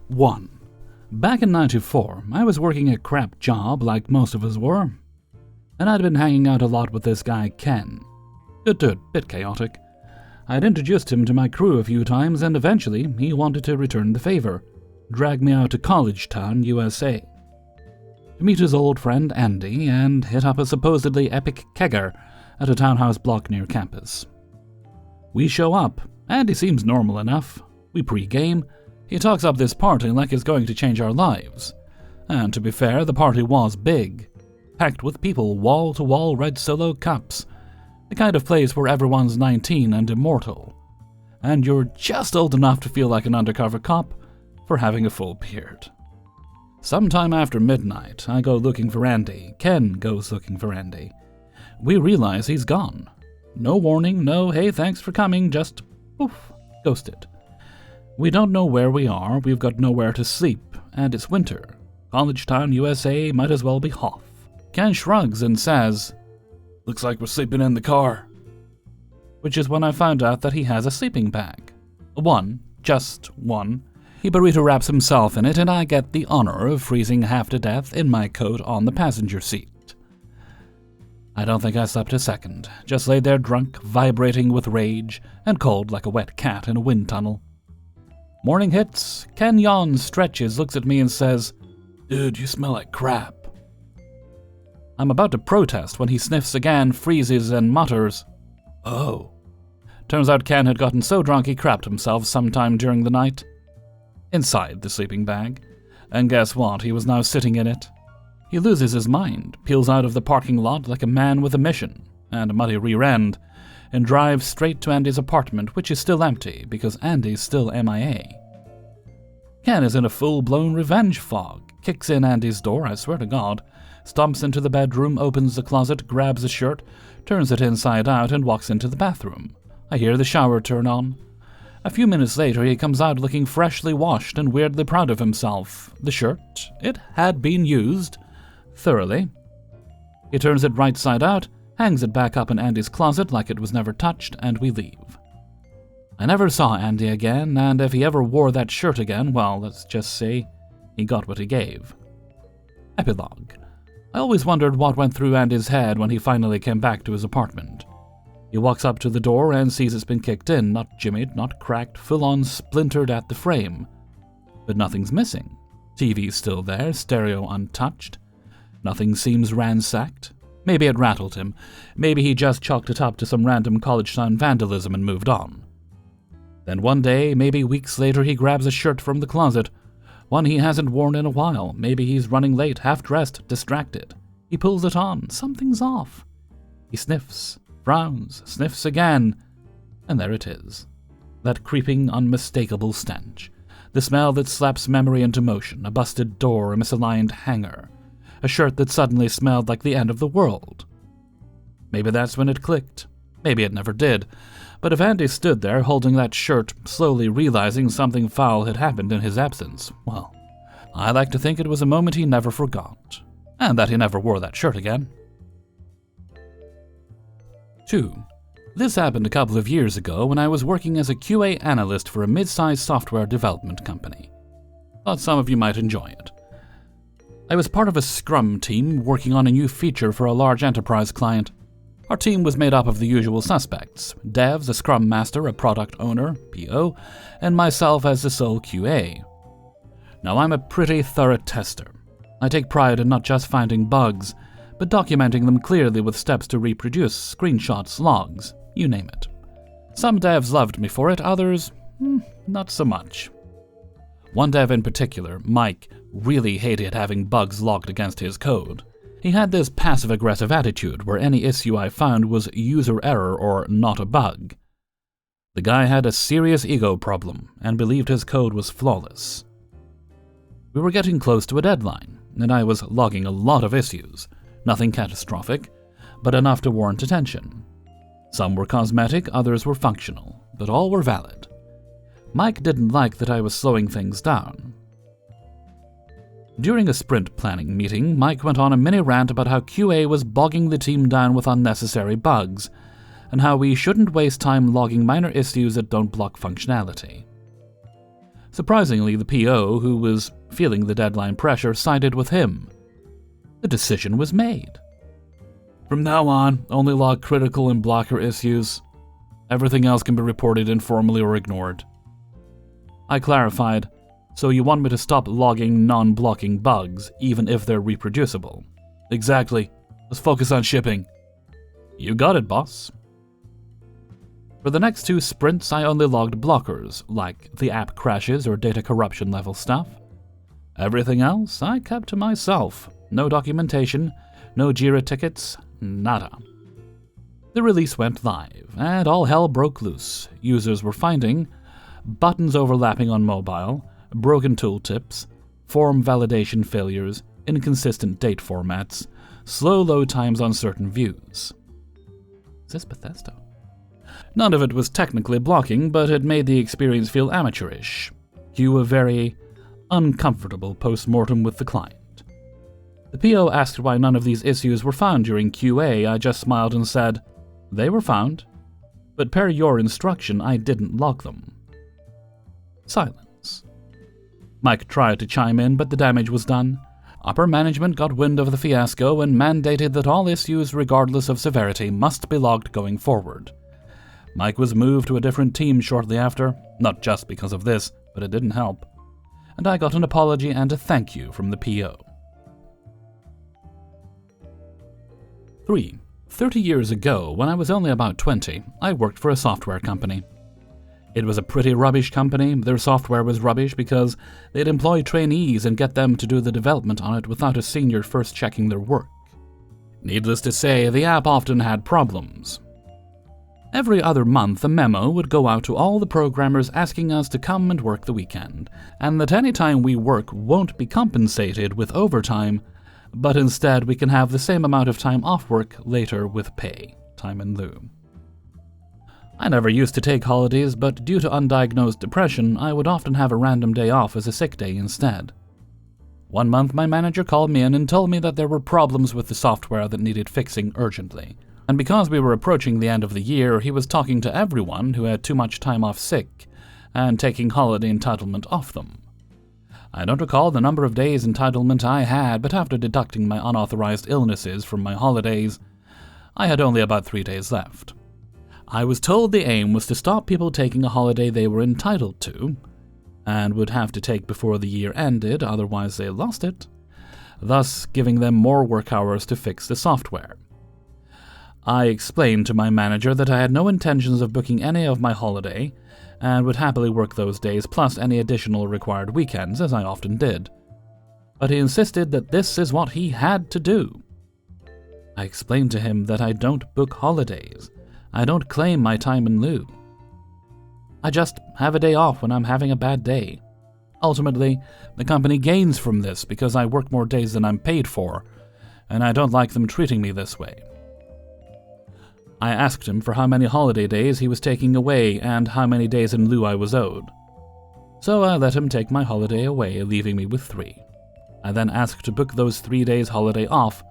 1. Back in '94, I was working a crap job like most of us were, and I'd been hanging out a lot with this guy Ken. Good dude, bit chaotic. I'd introduced him to my crew a few times, and eventually he wanted to return the favor, drag me out to College Town, USA, to meet his old friend Andy and hit up a supposedly epic kegger at a townhouse block near campus. We show up. Andy seems normal enough. We pre-game. He talks up this party like it's going to change our lives. And to be fair, the party was big. Packed with people, wall-to-wall red Solo cups. The kind of place where everyone's 19 and immortal. And you're just old enough to feel like an undercover cop for having a full beard. Sometime after midnight, I go looking for Andy. Ken goes looking for Andy. We realize he's gone. No warning, no hey thanks for coming, just poof, ghosted. We don't know where we are, we've got nowhere to sleep, and it's winter. College Town, USA might as well be Hoff. Ken shrugs and says, "Looks like we're sleeping in the car." Which is when I found out that he has a sleeping bag. One, just one. He burrito wraps himself in it, and I get the honor of freezing half to death in my coat on the passenger seat. I don't think I slept a second, just lay there drunk, vibrating with rage, and cold like a wet cat in a wind tunnel. Morning hits, Ken yawns, stretches, looks at me and says, "Dude, you smell like crap." I'm about to protest when he sniffs again, freezes, and mutters, "Oh." Turns out Ken had gotten so drunk he crapped himself sometime during the night. Inside the sleeping bag. And guess what? He was now sitting in it. He loses his mind, peels out of the parking lot like a man with a mission and a muddy rear end, and drives straight to Andy's apartment, which is still empty because Andy's still MIA. Ken is in a full-blown revenge fog, kicks in Andy's door, I swear to God, stomps into the bedroom, opens the closet, grabs a shirt, turns it inside out, and walks into the bathroom. I hear the shower turn on. A few minutes later, he comes out looking freshly washed and weirdly proud of himself. The shirt, it had been used. Thoroughly. He turns it right side out, hangs it back up in Andy's closet like it was never touched, and we leave. I never saw Andy again, and if he ever wore that shirt again, well, let's just say he got what he gave. Epilogue. I always wondered what went through Andy's head when he finally came back to his apartment. He walks up to the door and sees it's been kicked in, not jimmied, not cracked, full-on splintered at the frame. But nothing's missing. TV's still there, stereo untouched. Nothing seems ransacked. Maybe it rattled him. Maybe he just chalked it up to some random college town vandalism and moved on. Then one day, maybe weeks later, he grabs a shirt from the closet, one he hasn't worn in a while. Maybe he's running late, half-dressed, distracted. He pulls it on. Something's off. He sniffs, frowns, sniffs again, and there it is. That creeping, unmistakable stench. The smell that slaps memory into motion, a busted door, a misaligned hanger. A shirt that suddenly smelled like the end of the world. Maybe that's when it clicked. Maybe it never did. But if Andy stood there holding that shirt, slowly realizing something foul had happened in his absence, well, I like to think it was a moment he never forgot. And that he never wore that shirt again. 2. This happened a couple of years ago when I was working as a QA analyst for a mid-sized software development company. Thought some of you might enjoy it. I was part of a Scrum team working on a new feature for a large enterprise client. Our team was made up of the usual suspects: devs, a Scrum Master, a Product Owner, PO, and myself as the sole QA. Now, I'm a pretty thorough tester. I take pride in not just finding bugs, but documenting them clearly with steps to reproduce, screenshots, logs, you name it. Some devs loved me for it, others, not so much. One dev in particular, Mike, really hated having bugs logged against his code. He had this passive-aggressive attitude where any issue I found was user error or not a bug. The guy had a serious ego problem and believed his code was flawless. We were getting close to a deadline, and I was logging a lot of issues. Nothing catastrophic, but enough to warrant attention. Some were cosmetic, others were functional, but all were valid. Mike didn't like that I was slowing things down. During a sprint planning meeting, Mike went on a mini rant about how QA was bogging the team down with unnecessary bugs, and how we shouldn't waste time logging minor issues that don't block functionality. Surprisingly, the PO, who was feeling the deadline pressure, sided with him. The decision was made. From now on, only log critical and blocker issues. Everything else can be reported informally or ignored. I clarified, so you want me to stop logging non-blocking bugs, even if they're reproducible? Exactly. Let's focus on shipping. You got it, boss. For the next 2 sprints, I only logged blockers, like the app crashes or data corruption level stuff. Everything else I kept to myself. No documentation, no Jira tickets, nada. The release went live, and all hell broke loose. Users were finding buttons overlapping on mobile, broken tooltips, form validation failures, inconsistent date formats, slow load times on certain views. Is this Bethesda? None of it was technically blocking, but it made the experience feel amateurish. Cue a very uncomfortable post-mortem with the client. The PO asked why none of these issues were found during QA. I just smiled and said, they were found, but per your instruction, I didn't log them. Silence. Mike tried to chime in, but the damage was done. Upper management got wind of the fiasco and mandated that all issues, regardless of severity, must be logged going forward. Mike was moved to a different team shortly after, not just because of this, but it didn't help. And I got an apology and a thank you from the PO. 3. 30 years ago, when I was only about 20, I worked for a software company. It was a pretty rubbish company. Their software was rubbish because they'd employ trainees and get them to do the development on it without a senior first checking their work. Needless to say, the app often had problems. Every other month, a memo would go out to all the programmers asking us to come and work the weekend, and that any time we work won't be compensated with overtime, but instead we can have the same amount of time off work later with pay, time in lieu. I never used to take holidays, but due to undiagnosed depression, I would often have a random day off as a sick day instead. One month, my manager called me in and told me that there were problems with the software that needed fixing urgently. And because we were approaching the end of the year, he was talking to everyone who had too much time off sick and taking holiday entitlement off them. I don't recall the number of days entitlement I had, but after deducting my unauthorized illnesses from my holidays, I had only about 3 days left. I was told the aim was to stop people taking a holiday they were entitled to, and would have to take before the year ended, otherwise they lost it, thus giving them more work hours to fix the software. I explained to my manager that I had no intentions of booking any of my holiday, and would happily work those days plus any additional required weekends, as I often did. But he insisted that this is what he had to do. I explained to him that I don't book holidays. I don't claim my time in lieu. I just have a day off when I'm having a bad day. Ultimately, the company gains from this because I work more days than I'm paid for, and I don't like them treating me this way. I asked him for how many holiday days he was taking away and how many days in lieu I was owed. So I let him take my holiday away, leaving me with 3. I then asked to book those 3 days holiday off,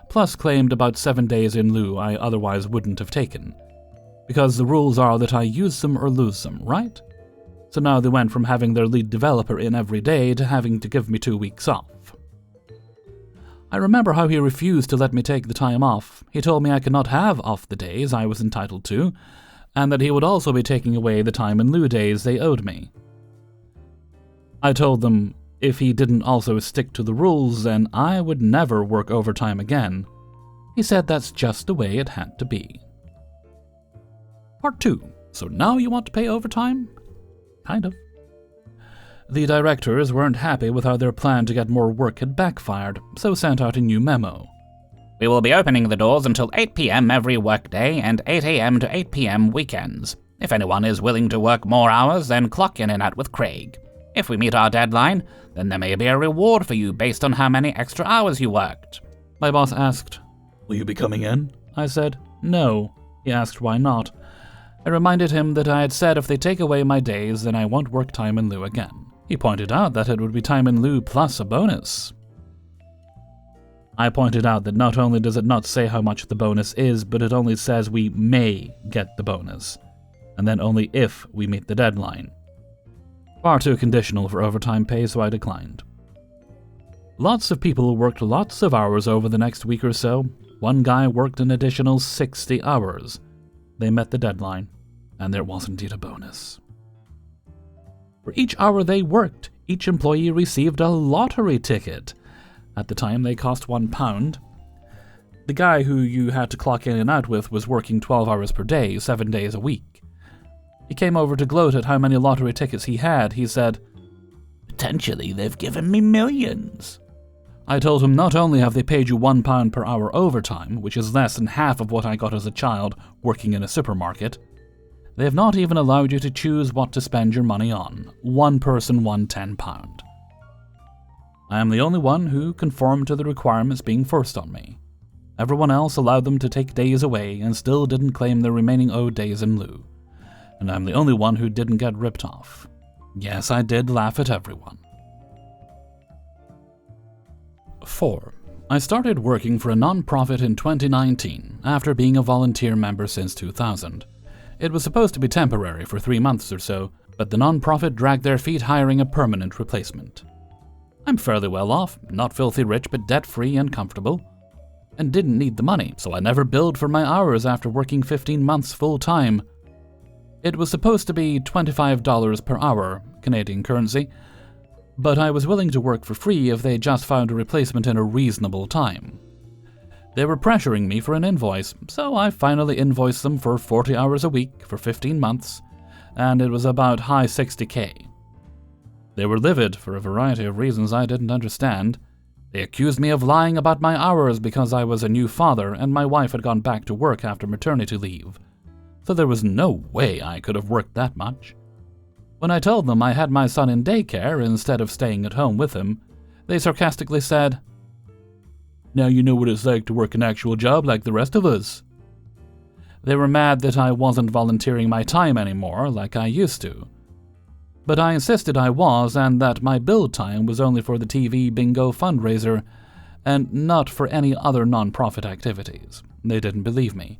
plus claimed about 7 days in lieu I otherwise wouldn't have taken. Because the rules are that I use them or lose them, right? So now they went from having their lead developer in every day to having to give me 2 weeks off. I remember how he refused to let me take the time off. He told me I could not have off the days I was entitled to, and that he would also be taking away the time in lieu days they owed me. I told them if he didn't also stick to the rules, then I would never work overtime again. He said that's just the way it had to be. Part 2. So now you want to pay overtime? Kind of. The directors weren't happy with how their plan to get more work had backfired, so sent out a new memo. We will be opening the doors until 8 p.m. every workday and 8 a.m. to 8 p.m. weekends. If anyone is willing to work more hours, then clock in and out with Craig. If we meet our deadline, then there may be a reward for you based on how many extra hours you worked. My boss asked, "Will you be coming in?" I said, "No." He asked why not. I reminded him that I had said if they take away my days, then I won't work time in lieu again. He pointed out that it would be time in lieu plus a bonus. I pointed out that not only does it not say how much the bonus is, but it only says we may get the bonus, and then only if we meet the deadline. Far too conditional for overtime pay, so I declined. Lots of people worked lots of hours over the next week or so. One guy worked an additional 60 hours. They met the deadline, and there was indeed a bonus. For each hour they worked, each employee received a lottery ticket. At the time, they cost £1. The guy who you had to clock in and out with was working 12 hours per day, 7 days a week. He came over to gloat at how many lottery tickets he had. He said, "Potentially, they've given me millions." I told him not only have they paid you £1 per hour overtime, which is less than half of what I got as a child working in a supermarket, they have not even allowed you to choose what to spend your money on. One person won £10. I am the only one who conformed to the requirements being forced on me. Everyone else allowed them to take days away and still didn't claim their remaining owed days in lieu. And I'm the only one who didn't get ripped off. Yes, I did laugh at everyone. 4. I started working for a non-profit in 2019 after being a volunteer member since 2000. It was supposed to be temporary for 3 months or so, but the non-profit dragged their feet hiring a permanent replacement. I'm fairly well off, not filthy rich but debt-free and comfortable, and didn't need the money, so I never billed for my hours after working 15 months full-time. It was supposed to be $25 per hour, Canadian currency, but I was willing to work for free if they just found a replacement in a reasonable time. They were pressuring me for an invoice, so I finally invoiced them for 40 hours a week for 15 months, and it was about high 60K. They were livid for a variety of reasons I didn't understand. They accused me of lying about my hours because I was a new father and my wife had gone back to work after maternity leave, so there was no way I could have worked that much. When I told them I had my son in daycare instead of staying at home with him, they sarcastically said, "Now you know what it's like to work an actual job like the rest of us." They were mad that I wasn't volunteering my time anymore like I used to. But I insisted I was, and that my build time was only for the TV bingo fundraiser and not for any other non-profit activities. They didn't believe me.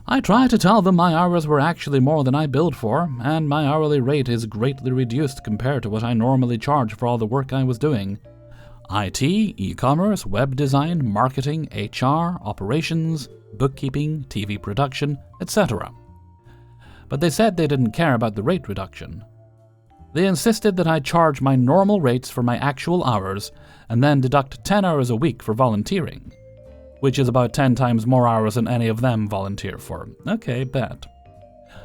I tried to tell them my hours were actually more than I billed for, and my hourly rate is greatly reduced compared to what I normally charge for all the work I was doing. IT, e-commerce, web design, marketing, HR, operations, bookkeeping, TV production, etc. But they said they didn't care about the rate reduction. They insisted that I charge my normal rates for my actual hours and then deduct 10 hours a week for volunteering, which is about 10 times more hours than any of them volunteer for. Okay, bet.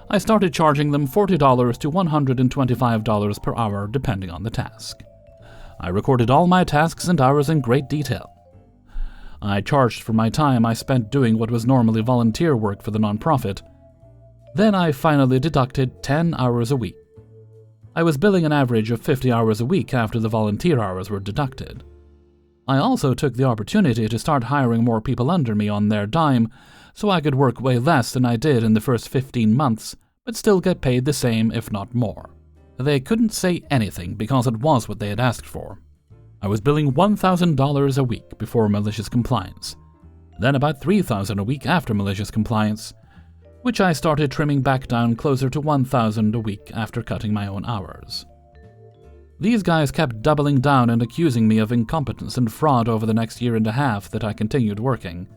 I started charging them $40 to $125 per hour depending on the task. I recorded all my tasks and hours in great detail. I charged for my time I spent doing what was normally volunteer work for the nonprofit. Then I finally deducted 10 hours a week. I was billing an average of 50 hours a week after the volunteer hours were deducted. I also took the opportunity to start hiring more people under me on their dime, so I could work way less than I did in the first 15 months, but still get paid the same, if not more. They couldn't say anything because it was what they had asked for. I was billing $1,000 a week before malicious compliance, then about $3,000 a week after malicious compliance, which I started trimming back down closer to $1,000 a week after cutting my own hours. These guys kept doubling down and accusing me of incompetence and fraud over the next year and a half that I continued working,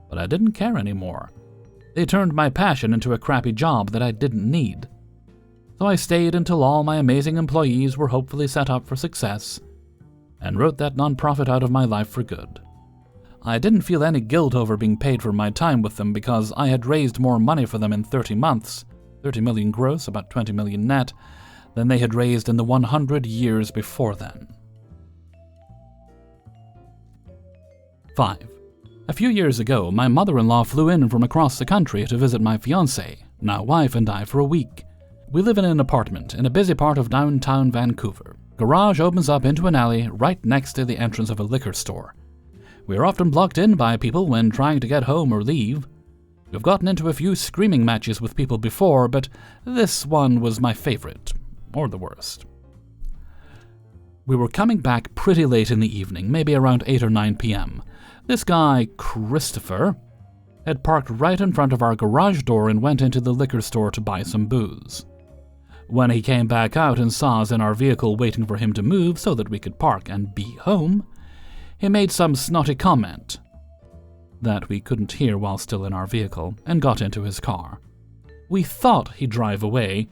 but I didn't care anymore. They turned my passion into a crappy job that I didn't need. So I stayed until all my amazing employees were hopefully set up for success, and wrote that nonprofit out of my life for good. I didn't feel any guilt over being paid for my time with them because I had raised more money for them in 30 months, 30 million gross, about 20 million net, than they had raised in the 100 years before then. 5. A few years ago, my mother-in-law flew in from across the country to visit my fiancée, now wife, and I for a week. We live in an apartment in a busy part of downtown Vancouver. Garage opens up into an alley right next to the entrance of a liquor store. We are often blocked in by people when trying to get home or leave. We've gotten into a few screaming matches with people before, but this one was my favorite, or the worst. We were coming back pretty late in the evening, maybe around 8 or 9 p.m. This guy, Christopher, had parked right in front of our garage door and went into the liquor store to buy some booze. When he came back out and saw us in our vehicle waiting for him to move so that we could park and be home, he made some snotty comment that we couldn't hear while still in our vehicle and got into his car. We thought he'd drive away,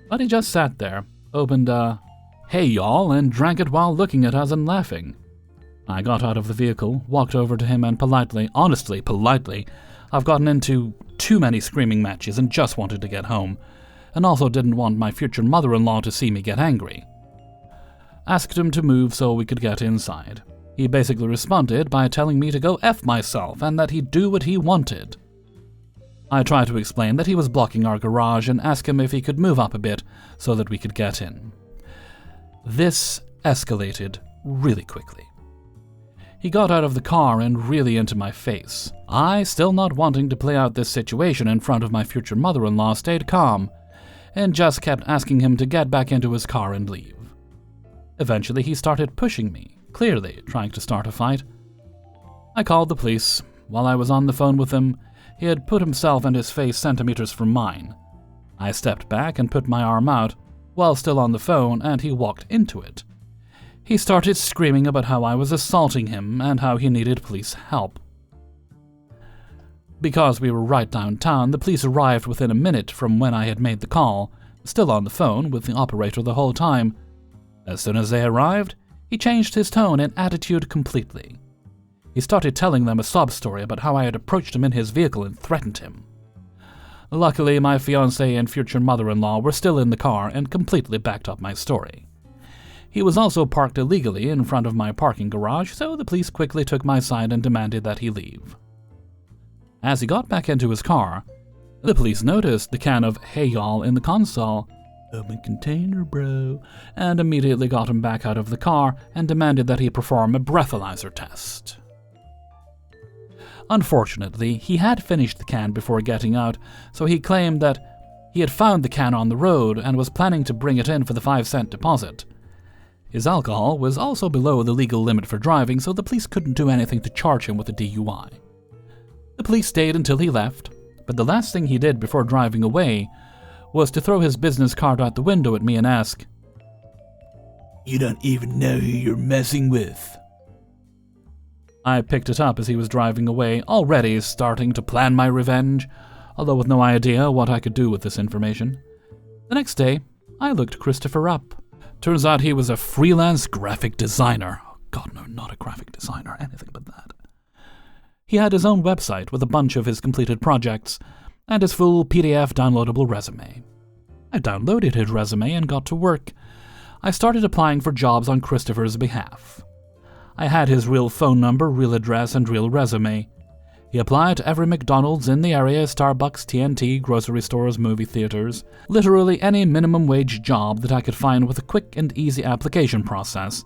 but he just sat there, opened a "Hey y'all," and drank it while looking at us and laughing. I got out of the vehicle, walked over to him and politely, I've gotten into too many screaming matches and just wanted to get home, and also didn't want my future mother-in-law to see me get angry. Asked him to move so we could get inside. He basically responded by telling me to go F myself and that he'd do what he wanted. I tried to explain that he was blocking our garage and asked him if he could move up a bit so that we could get in. This escalated really quickly. He got out of the car and really into my face. I, still not wanting to play out this situation in front of my future mother-in-law, stayed calm and just kept asking him to get back into his car and leave. Eventually, he started pushing me, clearly trying to start a fight. I called the police. While I was on the phone with him, he had put himself and his face centimeters from mine. I stepped back and put my arm out while still on the phone, and he walked into it. He started screaming about how I was assaulting him and how he needed police help. Because we were right downtown, the police arrived within a minute from when I had made the call, still on the phone with the operator the whole time. As soon as they arrived, he changed his tone and attitude completely. He started telling them a sob story about how I had approached him in his vehicle and threatened him. Luckily, my fiancée and future mother-in-law were still in the car and completely backed up my story. He was also parked illegally in front of my parking garage, so the police quickly took my side and demanded that he leave. As he got back into his car, the police noticed the can of "Hey y'all" in the console, "Open container, bro," and immediately got him back out of the car and demanded that he perform a breathalyzer test. Unfortunately, he had finished the can before getting out, so he claimed that he had found the can on the road and was planning to bring it in for the 5-cent deposit. His alcohol was also below the legal limit for driving, so the police couldn't do anything to charge him with a DUI. The police stayed until he left, but the last thing he did before driving away was to throw his business card out the window at me and ask, "You don't even know who you're messing with." I picked it up as he was driving away, already starting to plan my revenge, although with no idea what I could do with this information. The next day, I looked Christopher up. Turns out he was a freelance graphic designer. Oh God, no, not a graphic designer, anything but that. He had his own website with a bunch of his completed projects and his full PDF downloadable resume. I downloaded his resume and got to work. I started applying for jobs on Christopher's behalf. I had his real phone number, real address, and real resume. He applied to every McDonald's in the area, Starbucks, TNT, grocery stores, movie theaters, literally any minimum wage job that I could find with a quick and easy application process.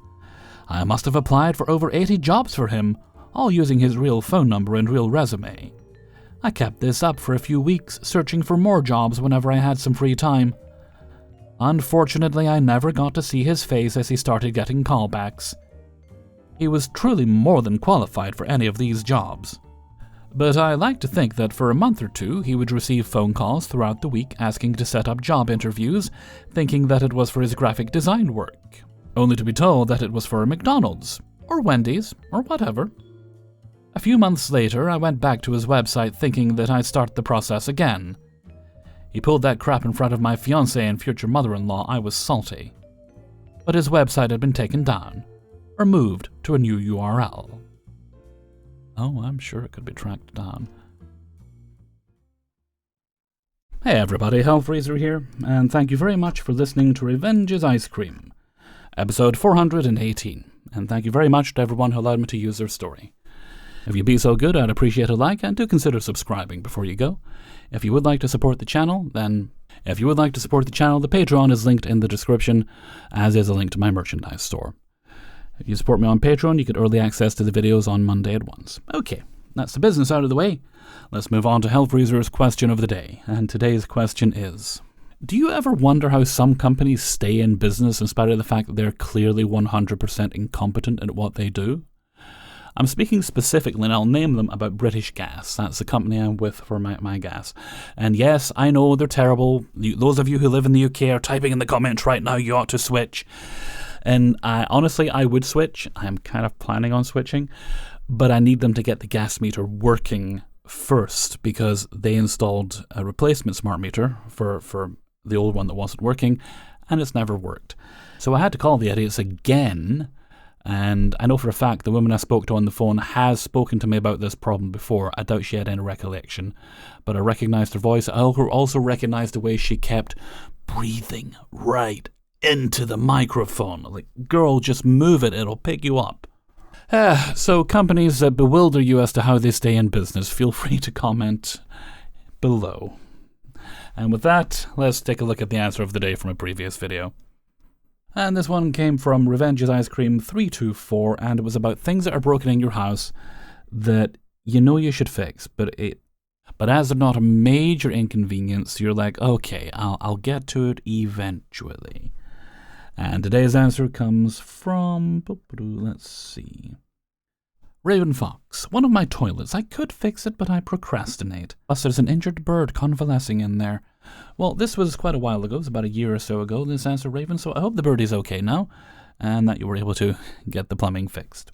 I must have applied for over 80 jobs for him, all using his real phone number and real resume. I kept this up for a few weeks, searching for more jobs whenever I had some free time. Unfortunately, I never got to see his face as he started getting callbacks. He was truly more than qualified for any of these jobs. But I like to think that for a month or two he would receive phone calls throughout the week asking to set up job interviews, thinking that it was for his graphic design work, only to be told that it was for a McDonald's, or Wendy's, or whatever. A few months later, I went back to his website thinking that I'd start the process again. He pulled that crap in front of my fiancée and future mother-in-law. I was salty. But his website had been taken down, or moved to a new URL. Oh, I'm sure it could be tracked down. Hey everybody, Hellfreezer here, and thank you very much for listening to Revenge is Ice Cream, episode 418, and thank you very much to everyone who allowed me to use their story. If you'd be so good, I'd appreciate a like, and do consider subscribing before you go. If you would like to support the channel, the Patreon is linked in the description, as is a link to my merchandise store. If you support me on Patreon, you get early access to the videos on Monday at once. Okay, that's the business out of the way. Let's move on to Hellfreezer's question of the day, and today's question is: do you ever wonder how some companies stay in business in spite of the fact that they're clearly 100% incompetent at what they do? I'm speaking specifically, and I'll name them, about British Gas. That's the company I'm with for my gas. And yes, I know they're terrible. Those of you who live in the UK are typing in the comments right now, you ought to switch. And honestly, I would switch. I'm kind of planning on switching. But I need them to get the gas meter working first, because they installed a replacement smart meter for the old one that wasn't working, and it's never worked. So I had to call the idiots again. And I know for a fact the woman I spoke to on the phone has spoken to me about this problem before. I doubt she had any recollection, but I recognised her voice. I also recognised the way she kept breathing right into the microphone. Like, girl, just move it, it'll pick you up. So companies that bewilder you as to how they stay in business, feel free to comment below. And with that, let's take a look at the answer of the day from a previous video. And this one came from Revenge's Ice Cream 324, and it was about things that are broken in your house that you know you should fix, but as they're not a major inconvenience, you're like, okay, I'll get to it eventually. And today's answer comes from, let's see, Raven Fox. One of my toilets. I could fix it, but I procrastinate. Plus, there's an injured bird convalescing in there. Well, this was quite a while ago. It was about a year or so ago, this answer, Raven, so I hope the birdie's okay now, and that you were able to get the plumbing fixed.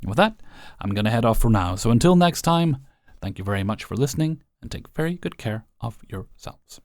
With that, I'm going to head off for now. So until next time, thank you very much for listening, and take very good care of yourselves.